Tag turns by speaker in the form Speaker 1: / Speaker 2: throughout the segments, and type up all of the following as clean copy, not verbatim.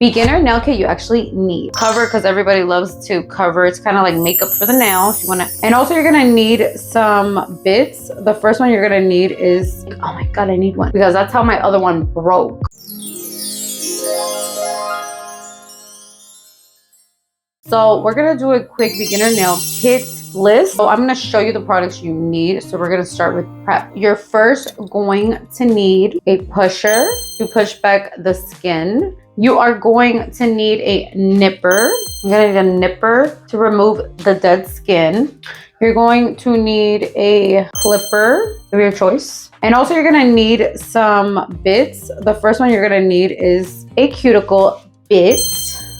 Speaker 1: beginner nail kit you actually need. Cover, because everybody loves to cover. It's kind of like makeup for the nail. If you want to, and also you're gonna need some bits. The first one you're gonna need is, oh my god, I need one because that's how my other one broke. So we're gonna do a quick beginner nail kit list. So I'm gonna show you the products you need. So we're gonna start with prep. You're first going to need a pusher to push back the skin. You are going to need a nipper. You're gonna need a nipper to remove the dead skin. You're going to need a clipper of your choice. And also you're gonna need some bits. The first one you're gonna need is a cuticle bit.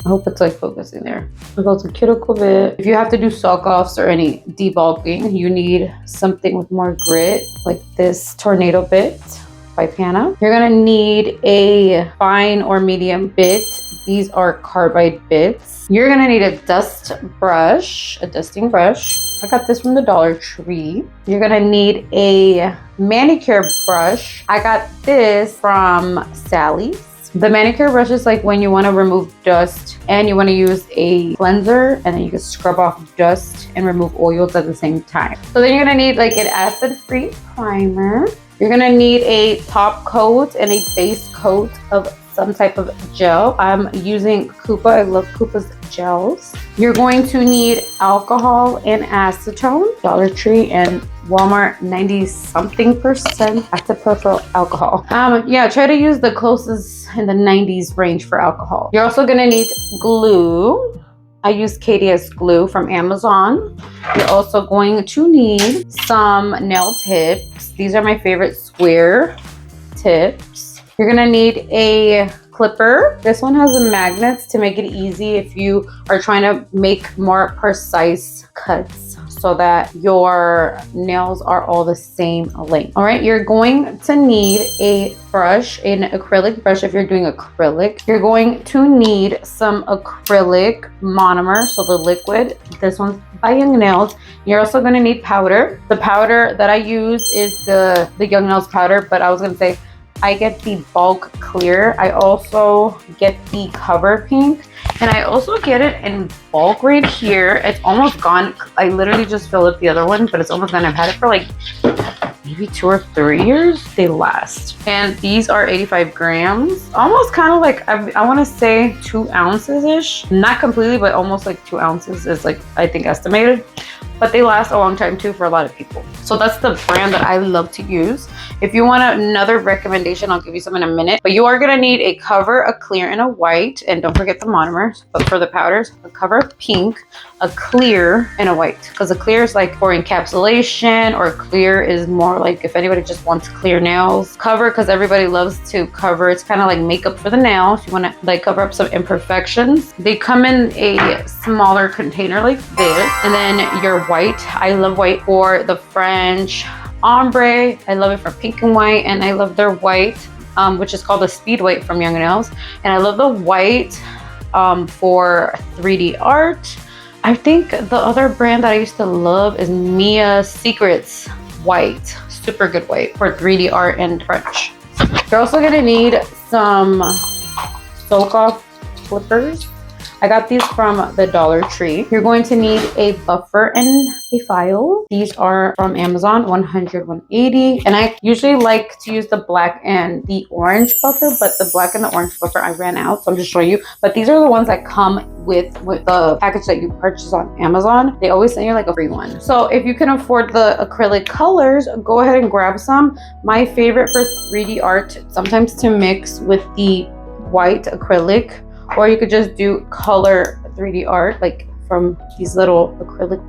Speaker 1: I hope it's like focusing there. It goes a cuticle bit. If you have to do sock offs or any debulking, you need something with more grit, like this tornado bit by Pana. You're gonna need a fine or medium bit. These are carbide bits. You're gonna need a dust brush, a dusting brush. I got this from the Dollar Tree. You're gonna need a manicure brush. I got this from Sally's. The manicure brush is like when you want to remove dust and you want to use a cleanser, and then you can scrub off dust and remove oils at the same time. So then you're going to need like an acid-free primer. You're going to need a top coat and a base coat of some type of gel. I'm using Coupa. I love Coupa's gels. You're going to need alcohol and acetone. Dollar Tree and Walmart 90-something% isopropyl alcohol. Yeah, try to use the closest in the 90s range for alcohol. You're also gonna need glue. I use KDS glue from Amazon. You're also going to need some nail tips. These are my favorite square tips. You're gonna need a clipper. This one has the magnets to make it easy if you are trying to make more precise cuts so that your nails are all the same length. All right, you're going to need a brush, an acrylic brush if you're doing acrylic. You're going to need some acrylic monomer, so the liquid. This one's by Young Nails. You're also gonna need powder. The powder that I use is the Young Nails powder, but I was gonna say, I get the bulk clear. I also get the cover pink, and I also get it in bulk right here. It's almost gone. I literally just filled up the other one, but it's almost gone. I've had it for like maybe 2 or 3 years. They last. And these are 85 grams. Almost kind of like, I want to say 2 ounces-ish. Not completely, but almost like 2 ounces is like, I think, estimated. But they last a long time too for a lot of people. So that's the brand that I love to use. If you want another recommendation, I'll give you some in a minute. But you are gonna need a cover, a clear, and a white. And don't forget the monomers. But for the powders, a cover pink, a clear, and a white. Because a clear is like for encapsulation, or clear is more like if anybody just wants clear nails. Cover, because everybody loves to cover. It's kind of like makeup for the nails. You wanna like cover up some imperfections. They come in a smaller container like this. And then your white. I love white for the French ombre. I love it for pink and white, and I love their white, which is called the Speed White from Young Nails. And I love the white for 3D art. I think the other brand that I used to love is Mia Secrets white. Super good white for 3D art and French. You're also gonna need some soak off clippers. I got these from the Dollar Tree. You're going to need a buffer and a file. These are from Amazon, 100, 180. And I usually like to use the black and the orange buffer, but the black and the orange buffer, I ran out, so I'm just showing you. But these are the ones that come with the package that you purchase on Amazon. They always send you like a free one. So if you can afford the acrylic colors, go ahead and grab some. My favorite for 3D art, sometimes to mix with the white acrylic, or you could just do color 3D art, like from these little acrylic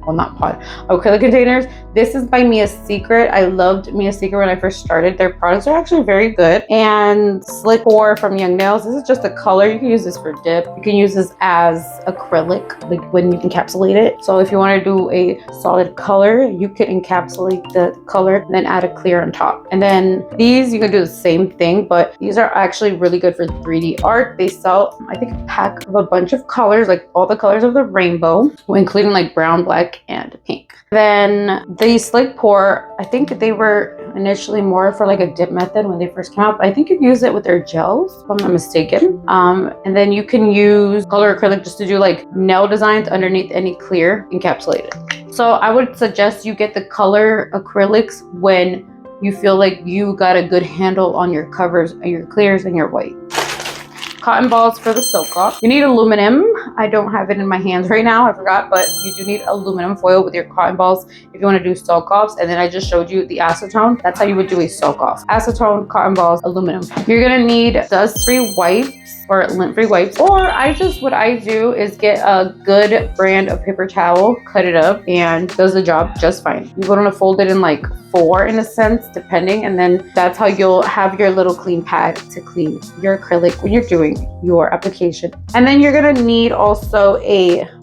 Speaker 1: acrylic containers. This is by Mia Secret. I loved Mia Secret when I first started. Their products are actually very good. And Slick 4 from Young Nails. This is just a color. You can use this for dip. You can use this as acrylic, like when you encapsulate it. So if you want to do a solid color, you could encapsulate the color and then add a clear on top. And then these, you can do the same thing, but these are actually really good for 3D art. They sell, I think, a pack of a bunch of colors, like all the colors of the rainbow, including like brown, black, and pink. Then The slick pour, I think they were initially more for like a dip method when they first came out. But I think you can use it with their gels, if I'm not mistaken. And then you can use color acrylic just to do like nail designs underneath any clear encapsulated. So I would suggest you get the color acrylics when you feel like you got a good handle on your covers and your clears and your white. Cotton balls for the soak off. You need aluminum. I don't have it in my hands right now, I forgot, but you do need aluminum foil with your cotton balls if you want to do soak offs. And then I just showed you the acetone. That's how you would do a soak off. Acetone, cotton balls, aluminum. You're gonna need dust-free wipes or lint-free wipes, or what I do is get a good brand of paper towel, cut it up, and does the job just fine. You want to fold it in like 4 in a sense, depending, and then that's how you'll have your little clean pad to clean your acrylic when you're doing your application. And then you're gonna need also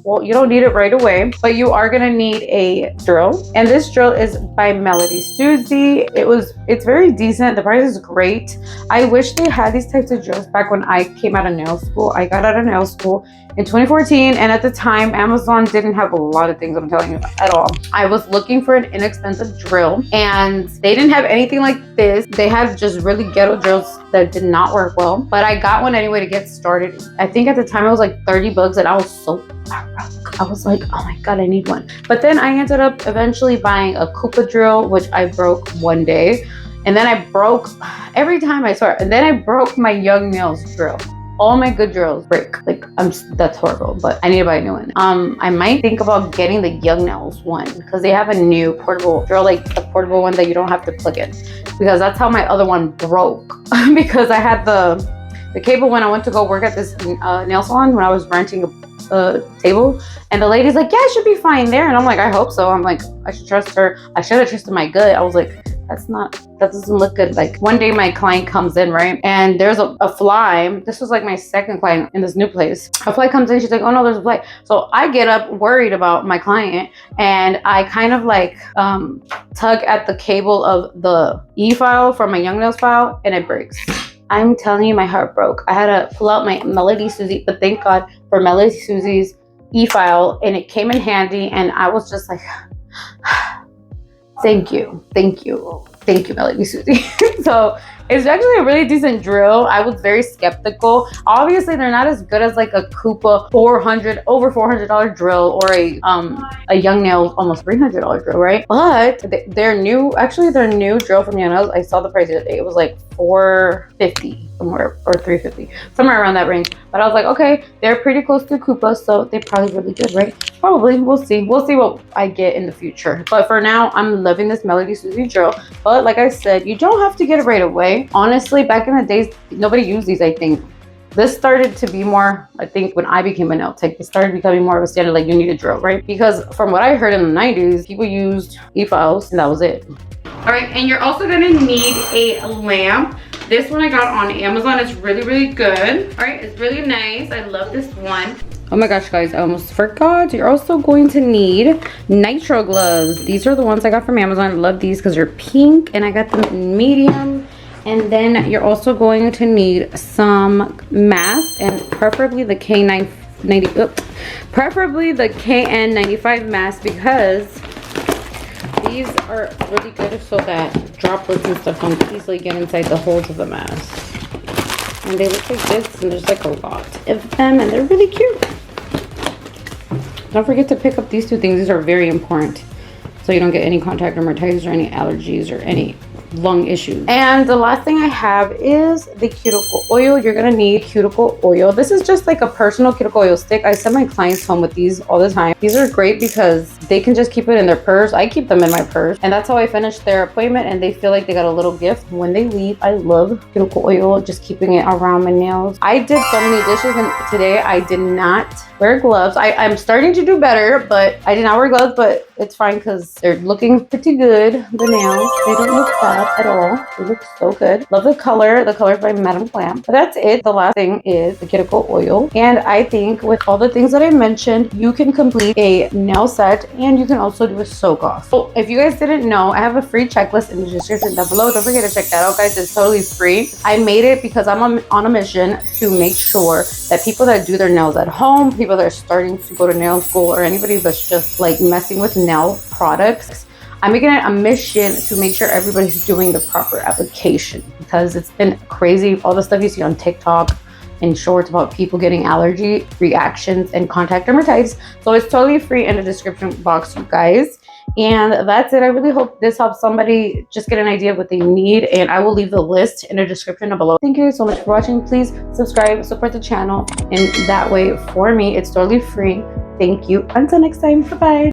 Speaker 1: well, you don't need it right away, but you are gonna need a drill. And this drill is by Melody Susie. It's very decent. The price is great. I wish they had these types of drills back when I came out of nail school. I got out of nail school in 2014, and at the time Amazon didn't have a lot of things, I'm telling you, at all. I was looking for an inexpensive drill and they didn't have anything like this. They had just really ghetto drills that did not work well, but I got one anyway to get started. I think at the time it was like 30 bucks and I was so broke. I was like, oh my god, I need one. But then I ended up eventually buying a Coupa drill, which I broke one day, and then I broke every time, I swear, and then I broke my Young Nails drill. All my good drills break. Like, that's horrible, but I need to buy a new one. I might think about getting the Young Nails one because they have a new portable drill, like the portable one that you don't have to plug in, because that's how my other one broke. Because I had the cable when I went to go work at this nail salon when I was renting a table, and the lady's like, yeah, I should be fine there, and I'm like, I hope so. I'm like, I should trust her. I should have trusted my gut. I was like, that doesn't look good. Like, one day my client comes in, right, and there's a fly. This was like my second client in this new place. A fly comes in, she's like, oh no, there's a fly. So I get up worried about my client, and I kind of like tug at the cable of the e-file from my Young Nails file, and it breaks. I'm telling you, my heart broke. I had to pull out my Melody Susie, but thank God for Melody Susie's e-file, and it came in handy, and I was just like, thank you, Melody Susie. So it's actually a really decent drill. I was very skeptical. Obviously, they're not as good as like a Coupa over $400 drill, or a Young Nails almost $300 drill, right? But their new drill from Young Nails, I saw the price the other day. It was like $450 somewhere, or $350, somewhere around that range. But I was like, okay, they're pretty close to Coupa, so they're probably really good, right? Probably. We'll see what I get in the future. But for now, I'm loving this Melody Susie drill. But like I said, you don't have to get it right away. Honestly, back in the days, nobody used these, I think. This started to be more, I think, when I became a nail tech, it started becoming more of a standard, like you need a drill, right? Because from what I heard in the 90s, people used e-files and that was it. All right, and you're also gonna need a lamp. This one I got on Amazon. It's really, really good. All right, it's really nice. I love this one. Oh my gosh, guys, I almost forgot. You're also going to need nitro gloves. These are the ones I got from Amazon. I love these because they're pink, and I got them in medium. And then you're also going to need some masks, and preferably the preferably the KN95 mask, because these are really good so that droplets and stuff don't easily get inside the holes of the mask. And they look like this, and there's like a lot of them, and they're really cute. Don't forget to pick up these two things. These are very important, so you don't get any contact dermatitis or any allergies or any lung issues. And the last thing I have is the cuticle oil. You're gonna need cuticle oil. This is just like a personal cuticle oil stick. I send my clients home with these all the time. These are great because they can just keep it in their purse. I keep them in my purse, and that's how I finish their appointment, and they feel like they got a little gift when they leave. I love cuticle oil, just keeping it around my nails. I did so many dishes, and today I did not wear gloves. I'm starting to do better, but I did not wear gloves, but it's fine because they're looking pretty good. The nails, they don't look bad at all. They look so good. Love the color. The color is by Madame Glam. But that's it. The last thing is the cuticle oil. And I think with all the things that I mentioned, you can complete a nail set, and you can also do a soak off. So if you guys didn't know, I have a free checklist in the description down below. Don't forget to check that out, guys. It's totally free. I made it because I'm on a mission to make sure that people that do their nails at home, people that are starting to go to nail school, or anybody that's just like messing with nail products, I'm making it a mission to make sure everybody's doing the proper application, because it's been crazy. All the stuff you see on TikTok and shorts about people getting allergy reactions and contact dermatitis. So it's totally free in the description box, you guys. And that's it. I really hope this helps somebody just get an idea of what they need, and I will leave the list in the description below. Thank you so much for watching. Please subscribe, support the channel, and that way for me it's totally free. Thank you. Until next time, bye bye.